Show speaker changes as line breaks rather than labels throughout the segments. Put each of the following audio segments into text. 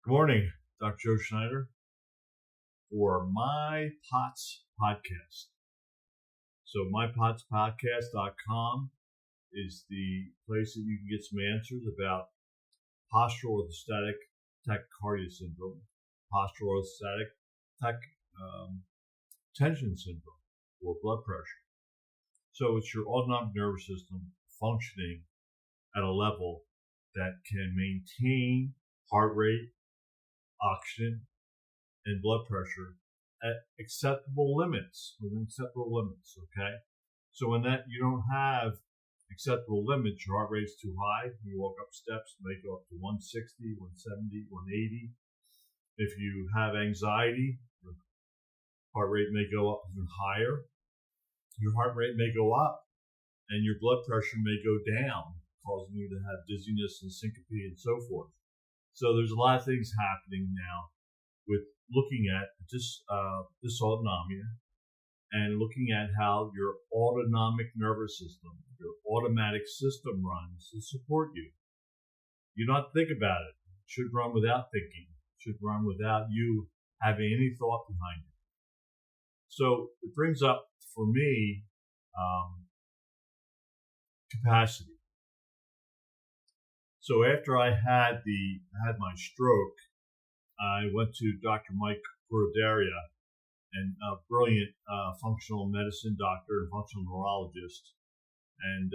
Good morning, Dr. Joe Schneider for My POTS Podcast. So mypotspodcast.com is the place that you can get some answers about postural orthostatic tachycardia syndrome, postural orthostatic tension syndrome, or blood pressure. So it's your autonomic nervous system functioning at a level that can maintain heart rate, oxygen, and blood pressure at acceptable limits, within acceptable limits, okay? So when that you don't have acceptable limits, your heart rate's too high, you walk up steps, it may go up to 160, 170, 180. If you have anxiety, your heart rate may go up even higher. Your heart rate may go up, and your blood pressure may go down, causing you to have dizziness and syncope and so forth. So there's a lot of things happening now with looking at dysautonomia and looking at how your autonomic nervous system, your automatic system runs to support you. You don't think about it. It should run without thinking. It should run without you having any thought behind it. So it brings up for me capacity. So after I had my stroke, I went to Dr. Mike Cordaria, and a brilliant functional medicine doctor and functional neurologist. And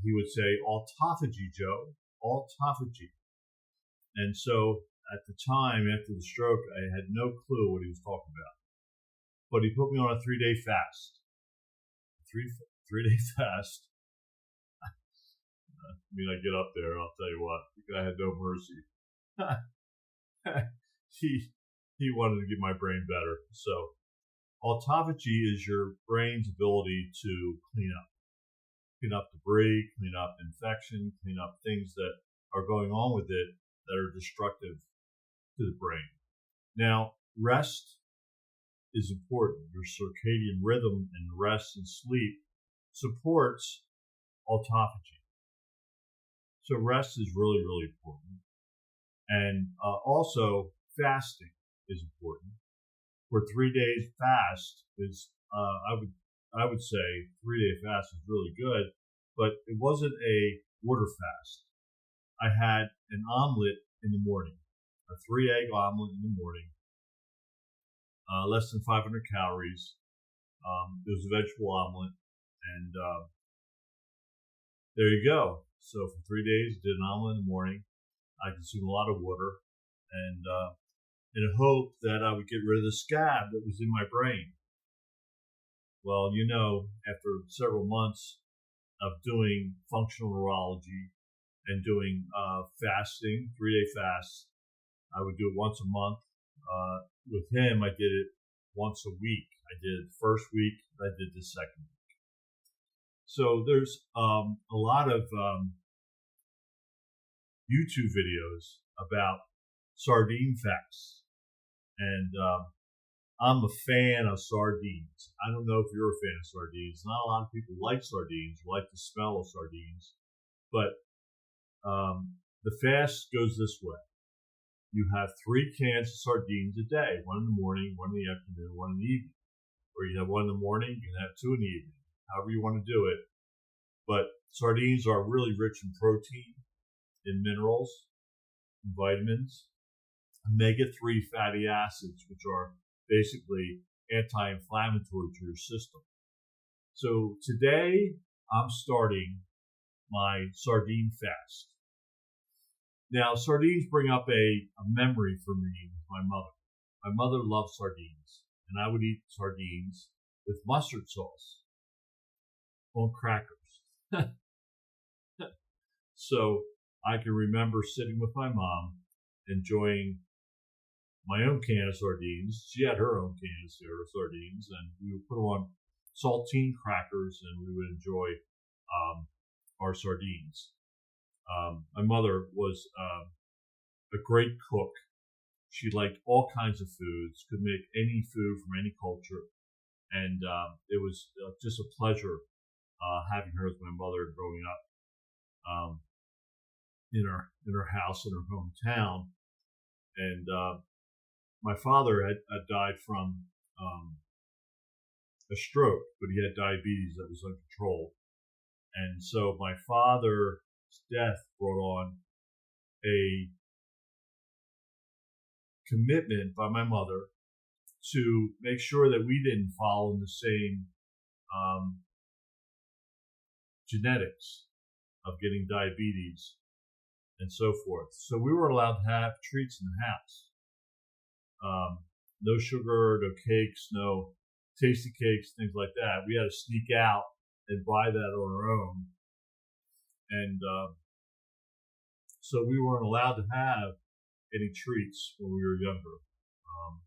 he would say, autophagy, Joe, autophagy. And so at the time, after the stroke, I had no clue what he was talking about. But he put me on a 3-day fast. Three-day fast. I get up there, I'll tell you what, the guy had no mercy. He wanted to get my brain better. So autophagy is your brain's ability to clean up debris, clean up infection, clean up things that are going on with it that are destructive to the brain. Now, rest is important. Your circadian rhythm and rest and sleep supports autophagy. So rest is really, really important. And also fasting is important. For 3 days fast is, I would say 3-day fast is really good, but it wasn't a water fast. I had an omelet in the morning, a 3-egg omelet in the morning, less than 500 calories. It was a vegetable omelet, and there you go. So for 3 days, did an omelet in the morning. I consumed a lot of water, and in a hope that I would get rid of the scab that was in my brain. Well, after several months of doing functional neurology and doing fasting, 3-day fasts, I would do it once a month. With him, I did it once a week. I did it the first week, I did the second week. So there's a lot of YouTube videos about sardine fasts, and I'm a fan of sardines. I don't know if you're a fan of sardines. Not a lot of people like sardines, like the smell of sardines, but the fast goes this way. You have 3 cans of sardines a day, one in the morning, one in the afternoon, one in the evening. Or you have one in the morning, you can have 2 in the evening, however you want to do it. But sardines are really rich in protein, in minerals, in vitamins, omega-3 fatty acids, which are basically anti-inflammatory to your system. So today, I'm starting my sardine fast. Now, sardines bring up a memory for me with my mother. My mother loved sardines, and I would eat sardines with mustard sauce on crackers. So I can remember sitting with my mom, enjoying my own can of sardines. She had her own can of sardines, and we would put them on saltine crackers, and we would enjoy our sardines. My mother was a great cook. She liked all kinds of foods, could make any food from any culture, and it was just a pleasure having her as my mother growing up in her house in her hometown. And my father had died from a stroke, but he had diabetes that was uncontrolled. And so my father's death brought on a commitment by my mother to make sure that we didn't follow in the same genetics of getting diabetes and so forth. So we were allowed to have treats in the house. No sugar, no cakes, no tasty cakes, things like that. We had to sneak out and buy that on our own. And so we weren't allowed to have any treats when we were younger.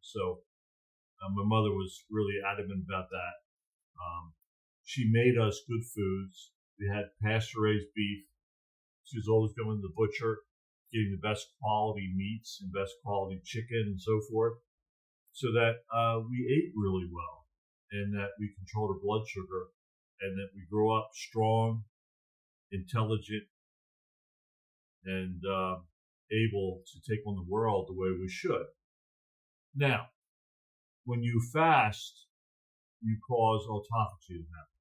So my mother was really adamant about that. She made us good foods. We had pasture-raised beef. She was always going to the butcher, getting the best quality meats and best quality chicken and so forth, so that we ate really well and that we controlled our blood sugar and that we grew up strong, intelligent, and able to take on the world the way we should. Now, when you fast, you cause autophagy to happen.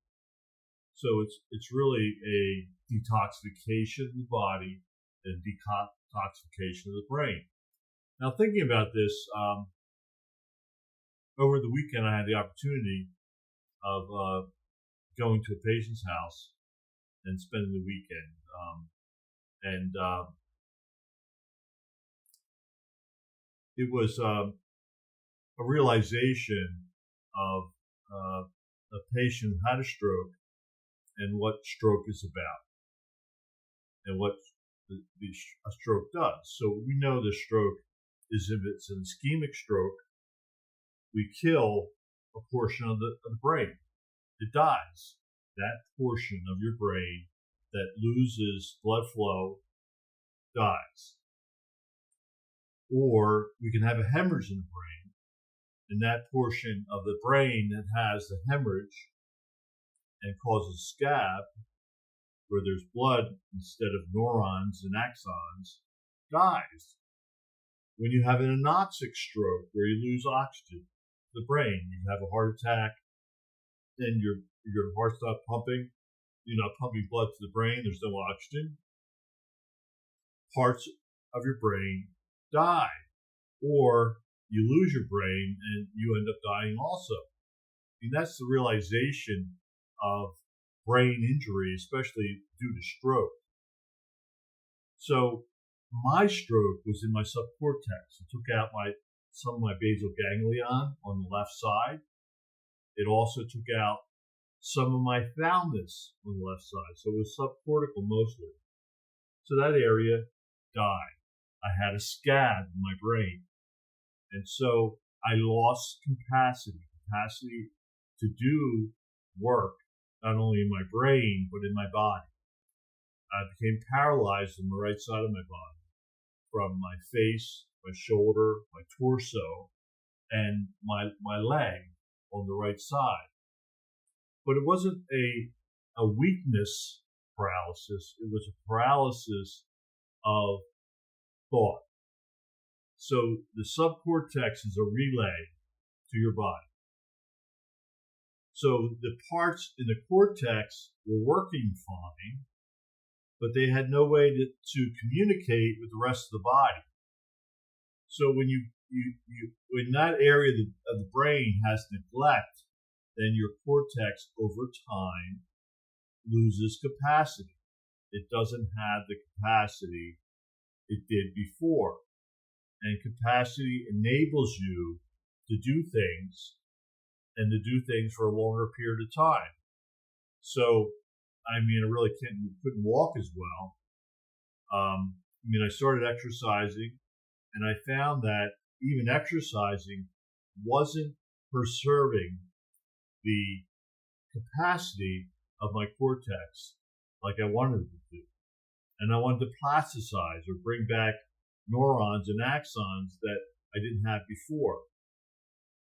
So it's really a detoxification of the body and detoxification of the brain. Now, thinking about this, over the weekend I had the opportunity of going to a patient's house and spending the weekend. It was a realization of a patient who had a stroke and what stroke is about and what a stroke does. So we know the stroke is, if it's an ischemic stroke, we kill a portion of the brain. It dies. That portion of your brain that loses blood flow dies. Or we can have a hemorrhage in the brain, and that portion of the brain that has the hemorrhage and causes scab, where there's blood instead of neurons and axons, dies. When you have an anoxic stroke, where you lose oxygen to the brain, you have a heart attack, and your heart stops pumping, you're not pumping blood to the brain, there's no oxygen, parts of your brain die. Or you lose your brain and you end up dying also. And that's the realization of brain injury, especially due to stroke. So my stroke was in my subcortex. It took out some of my basal ganglion on the left side. It also took out some of my thalamus on the left side. So it was subcortical mostly. So that area died. I had a scab in my brain. And so I lost capacity to do work, not only in my brain, but in my body. I became paralyzed on the right side of my body, from my face, my shoulder, my torso, and my leg on the right side. But it wasn't a weakness paralysis. It was a paralysis of thought. So the subcortex is a relay to your body. So the parts in the cortex were working fine, but they had no way to communicate with the rest of the body. So when when that area of the brain has neglect, then your cortex over time loses capacity. It doesn't have the capacity it did before. And capacity enables you to do things and to do things for a longer period of time. So, I really couldn't walk as well. I started exercising, and I found that even exercising wasn't preserving the capacity of my cortex like I wanted it to do. And I wanted to plasticize or bring back neurons and axons that I didn't have before.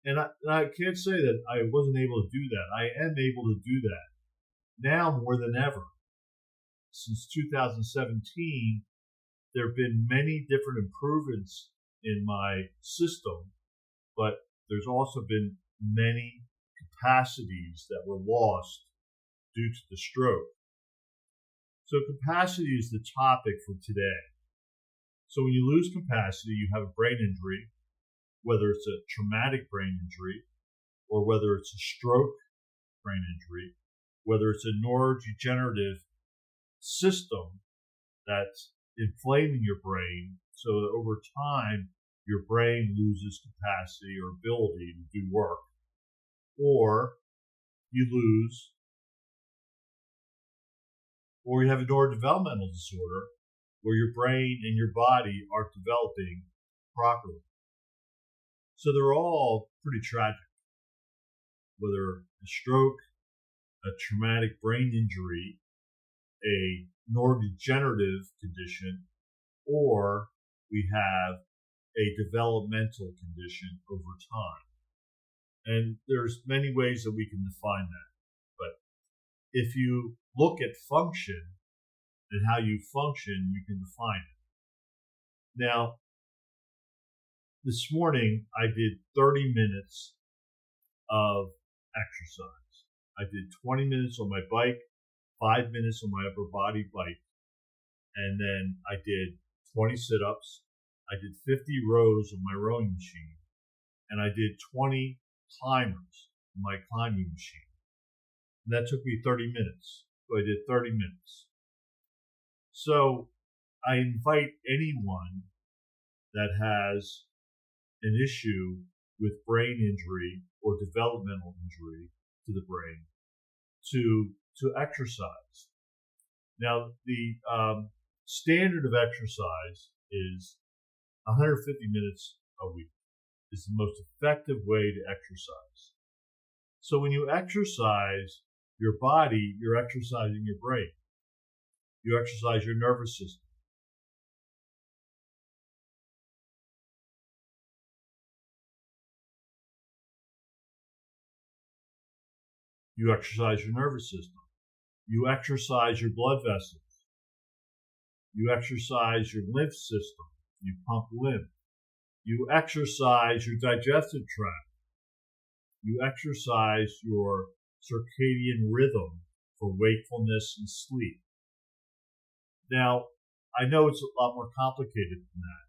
And I can't say that I wasn't able to do that. I am able to do that now more than ever. Since 2017, there have been many different improvements in my system, but there's also been many capacities that were lost due to the stroke. So capacity is the topic for today. So when you lose capacity, you have a brain injury, whether it's a traumatic brain injury or whether it's a stroke brain injury, whether it's a neurodegenerative system that's inflaming your brain so that over time your brain loses capacity or ability to do work, or you have a neurodevelopmental disorder where your brain and your body aren't developing properly. So they're all pretty tragic, whether a stroke, a traumatic brain injury, a neurodegenerative condition, or we have a developmental condition over time. And there's many ways that we can define that. But if you look at function and how you function, you can define it. Now, this morning I did 30 minutes of exercise. I did 20 minutes on my bike, 5 minutes on my upper body bike, and then I did 20 sit-ups. I did 50 rows on my rowing machine, and I did 20 climbers on my climbing machine. And that took me 30 minutes. So I did 30 minutes. So I invite anyone that has an issue with brain injury or developmental injury to the brain to exercise. Now, the standard of exercise is 150 minutes a week. Is the most effective way to exercise. So when you exercise your body, you're exercising your brain. You exercise your nervous system. You exercise your nervous system. You exercise your blood vessels. You exercise your lymph system. You pump lymph. You exercise your digestive tract. You exercise your circadian rhythm for wakefulness and sleep. Now, I know it's a lot more complicated than that,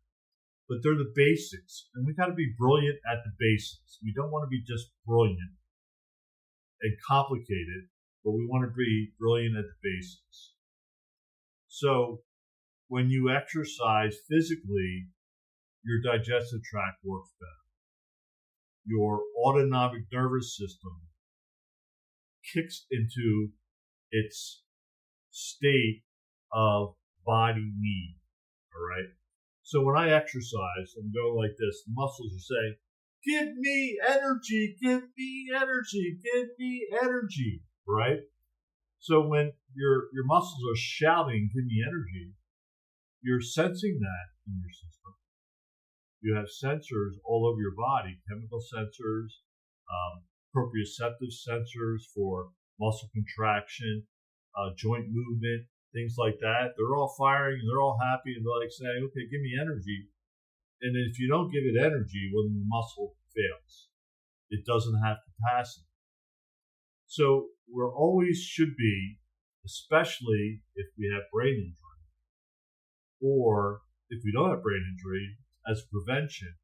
but they're the basics, and we've got to be brilliant at the basics. We don't want to be just brilliant and complicated, but we want to be brilliant at the basics. So when you exercise physically, your digestive tract works better. Your autonomic nervous system kicks into its state of body need, all right? So when I exercise, I'm going like this. The muscles are saying, give me energy, give me energy, give me energy, right? So when your muscles are shouting, give me energy, you're sensing that in your system. You have sensors all over your body, chemical sensors, proprioceptive sensors for muscle contraction, joint movement, things like that. They're all firing and they're all happy and they're like saying, okay, give me energy. And if you don't give it energy, well, then the muscle fails. It doesn't have capacity. So we're always should be, especially if we have brain injury, or if we don't have brain injury, as prevention,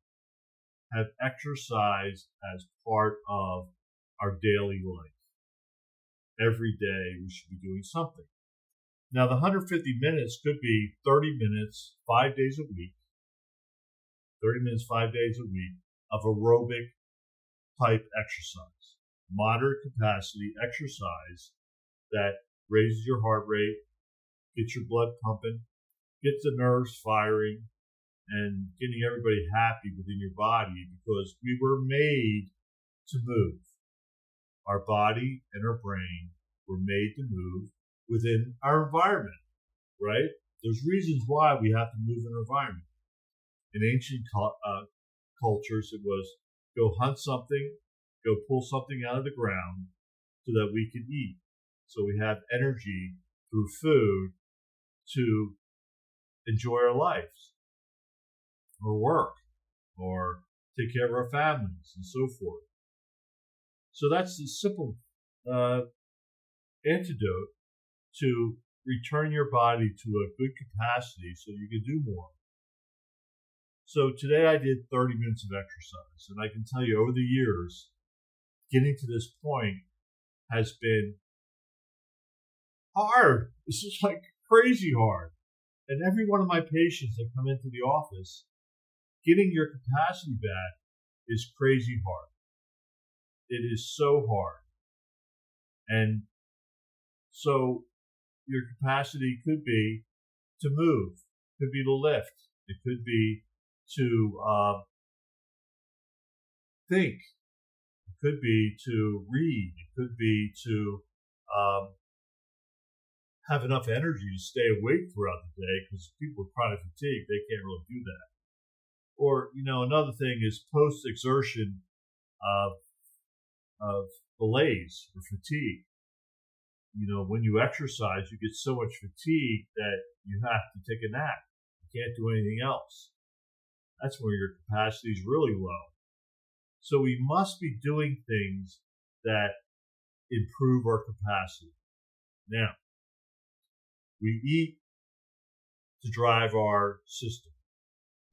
have exercise as part of our daily life. Every day we should be doing something. Now the 150 minutes could be 30 minutes, 5 days a week, 30 minutes, 5 days a week of aerobic type exercise, moderate capacity exercise that raises your heart rate, gets your blood pumping, gets the nerves firing, and getting everybody happy within your body, because we were made to move. Our body and our brain were made to move within our environment, right? There's reasons why we have to move in our environment. In ancient cultures, it was go hunt something, go pull something out of the ground so that we could eat. So we have energy through food to enjoy our lives or work. or take care of our families and so forth. So that's the simple antidote to return your body to a good capacity so you can do more. So today I did 30 minutes of exercise, and I can tell you over the years, getting to this point has been hard. It's just like crazy hard. And every one of my patients that come into the office, getting your capacity back is crazy hard. It is so hard. And so your capacity could be to move, could be to lift, it could be to think, it could be to read, it could be to have enough energy to stay awake throughout the day, because people with chronic fatigue, they can't really do that. Or, another thing is post-exertion of malaise or fatigue. When you exercise, you get so much fatigue that you have to take a nap. You can't do anything else. That's where your capacity is really low. So we must be doing things that improve our capacity. Now, we eat to drive our system.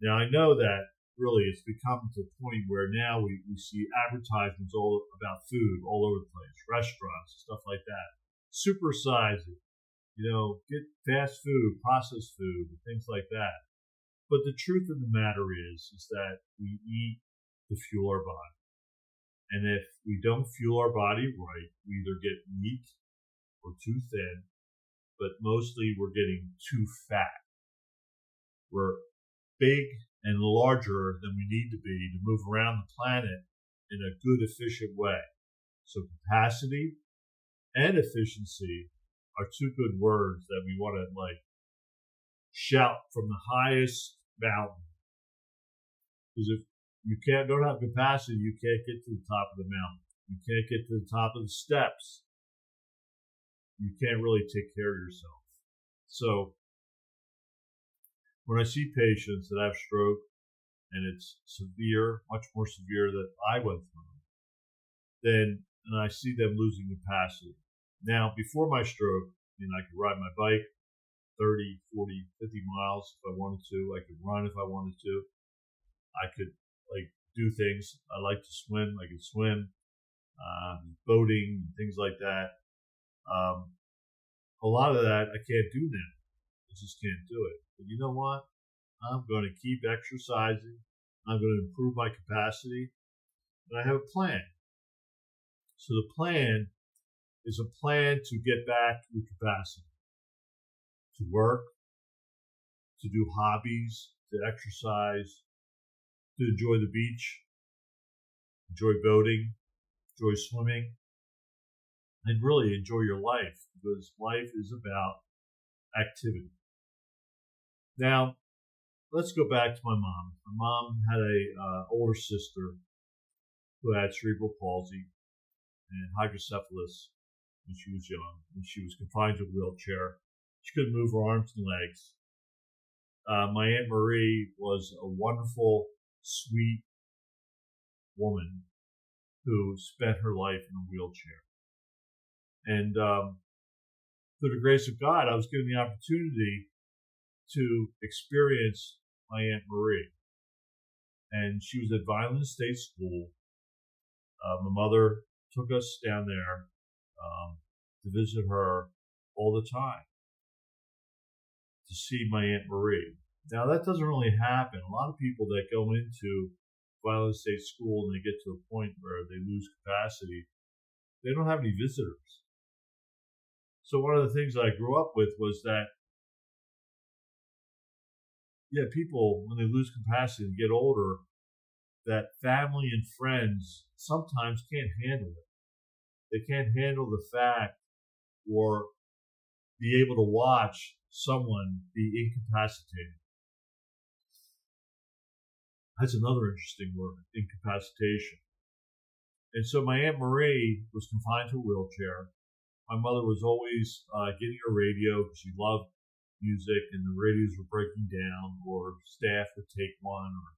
Now, I know that really it's become to a point where now we see advertisements all about food all over the place, restaurants, stuff like that. Supersize it, get fast food, processed food, and things like that. But the truth of the matter is that we eat to fuel our body. And if we don't fuel our body right, we either get weak or too thin, but mostly we're getting too fat. We're big and larger than we need to be to move around the planet in a good, efficient way. So capacity and efficiency are two good words that we want to shout from the highest mountain. Because if you don't have capacity, you can't get to the top of the mountain. You can't get to the top of the steps. You can't really take care of yourself. So when I see patients that have stroke and it's severe, much more severe than I went through, and I see them losing capacity. Now, before my stroke, I could ride my bike 30, 40, 50 miles if I wanted to. I could run if I wanted to. I could do things. I like to swim. I could swim, boating, things like that. A lot of that I can't do now. I just can't do it. But you know what? I'm going to keep exercising. I'm going to improve my capacity. And I have a plan. So the plan is a plan to get back your capacity, to work, to do hobbies, to exercise, to enjoy the beach, enjoy boating, enjoy swimming, and really enjoy your life, because life is about activity. Now, let's go back to my mom. My mom had a older sister who had cerebral palsy and hydrocephalus when she was young, and she was confined to a wheelchair. She couldn't move her arms and legs. My Aunt Marie was a wonderful, sweet woman who spent her life in a wheelchair. And through the grace of God, I was given the opportunity to experience my Aunt Marie. And she was at Vineland State School. My mother took us down there to visit her all the time, to see my Aunt Marie. Now, that doesn't really happen. A lot of people that go into Vineland State School and they get to a point where they lose capacity, they don't have any visitors. So one of the things that I grew up with was that, people, when they lose capacity and get older, that family and friends sometimes can't handle it. They can't handle the fact or be able to watch someone be incapacitated. That's another interesting word, incapacitation. And so my Aunt Marie was confined to a wheelchair. My mother was always getting a radio because she loved music and the radios were breaking down, or staff would take one, or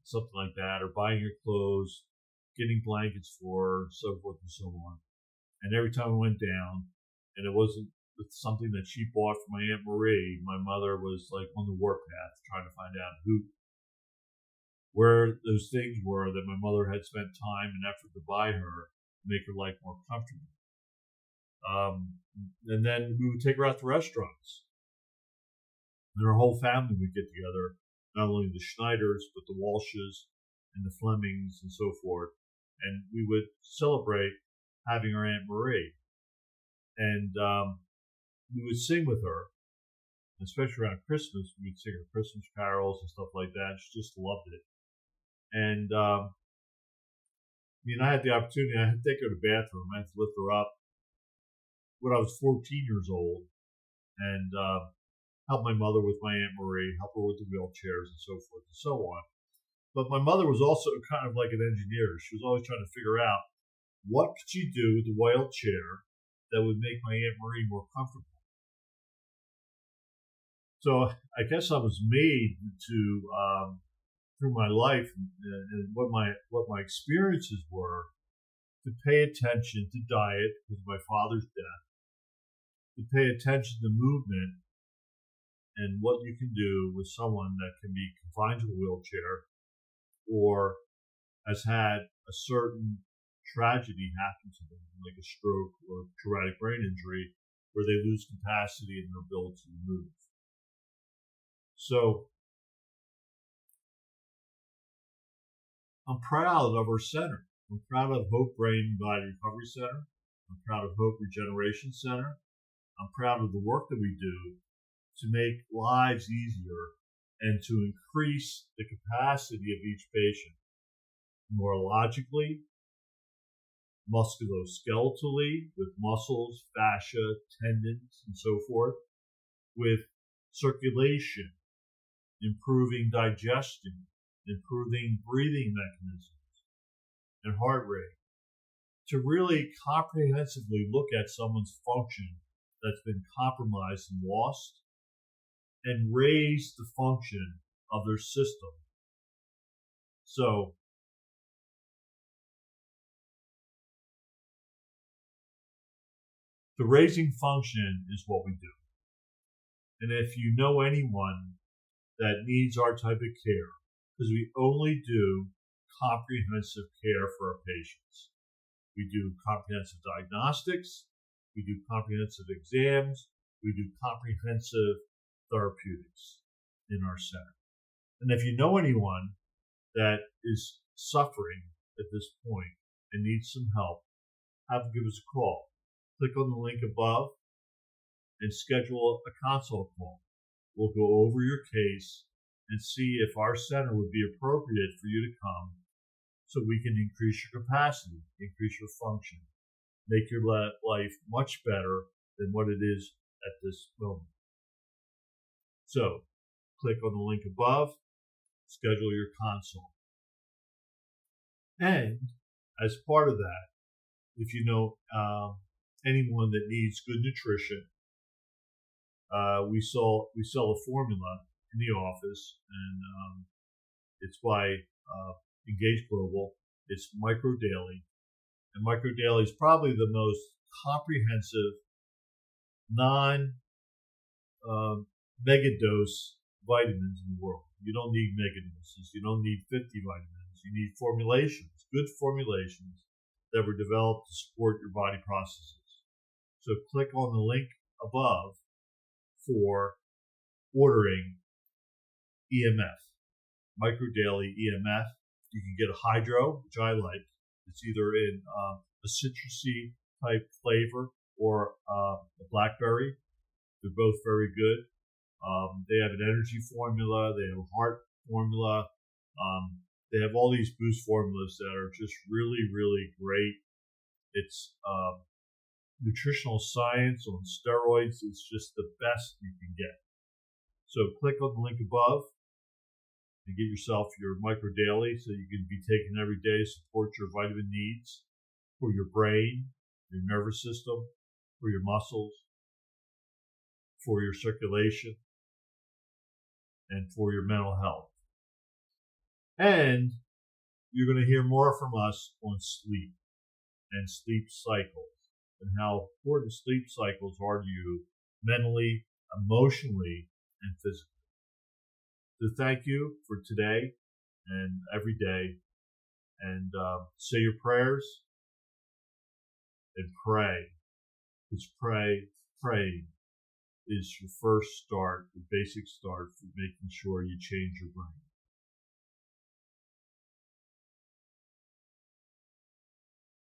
something like that, or buying her clothes, getting blankets for her, so forth and so on. And every time I went down, and it wasn't something that she bought for my Aunt Marie, my mother was like on the warpath trying to find out where those things were that my mother had spent time and effort to buy her to make her life more comfortable. And then we would take her out to restaurants. And our whole family would get together, not only the Schneiders, but the Walshes and the Flemings and so forth. And we would celebrate having our Aunt Marie. And we would sing with her, especially around Christmas. We would sing her Christmas carols and stuff like that. She just loved it. And I had the opportunity. I had to take her to the bathroom. I had to lift her up when I was 14 years old and help my mother with my Aunt Marie, help her with the wheelchairs and so forth and so on. But my mother was also kind of like an engineer. She was always trying to figure out what could she do with the wheelchair that would make my Aunt Marie more comfortable. So I guess I was made to, through my life and what my experiences were, to pay attention to diet because of my father's death, to pay attention to movement and what you can do with someone that can be confined to a wheelchair or has had a certain tragedy happen to them, like a stroke or traumatic brain injury, where they lose capacity in their ability to move. So I'm proud of our center. I'm proud of Hope Brain and Body Recovery Center. I'm proud of Hope Regeneration Center. I'm proud of the work that we do to make lives easier and to increase the capacity of each patient neurologically, musculoskeletally, with muscles, fascia, tendons, and so forth, with circulation, improving digestion, improving breathing mechanisms, and heart rate, to really comprehensively look at someone's function that's been compromised and lost, and raise the function of their system. So, the raising function is what we do. And if you know anyone that needs our type of care, because we only do comprehensive care for our patients. We do comprehensive diagnostics, we do comprehensive exams, we do comprehensive therapeutics in our center. And if you know anyone that is suffering at this point and needs some help, give us a call. Click on the link above and schedule a consult call. We'll go over your case and see if our center would be appropriate for you to come so we can increase your capacity, increase your function, make your life much better than what it is at this moment. So, click on the link above, schedule your consult. And as part of that, if you know anyone that needs good nutrition, we sell a formula in the office, and it's by Engage Global. It's Micro Daily, and Micro Daily is probably the most comprehensive mega dose vitamins in the world. You don't need mega doses. You don't need 50 vitamins. You need formulations, good formulations that were developed to support your body processes. So click on the link above for ordering EMF, Micro Daily EMF. You can get a hydro, which I like. It's either in a citrusy type flavor or a blackberry. They're both very good. They have an energy formula. They have a heart formula. They have all these boost formulas that are just really, really great. It's nutritional science on steroids. It's just the best you can get. So click on the link above and get yourself your Micro Daily so you can be taken every day to support your vitamin needs for your brain, your nervous system, for your muscles, for your circulation, and for your mental health. And you're going to hear more from us on sleep and sleep cycles and how important sleep cycles are to you mentally, emotionally, and physically. So thank you for today and every day. And say your prayers and pray. Because praying is your first start, the basic start for making sure you change your brain.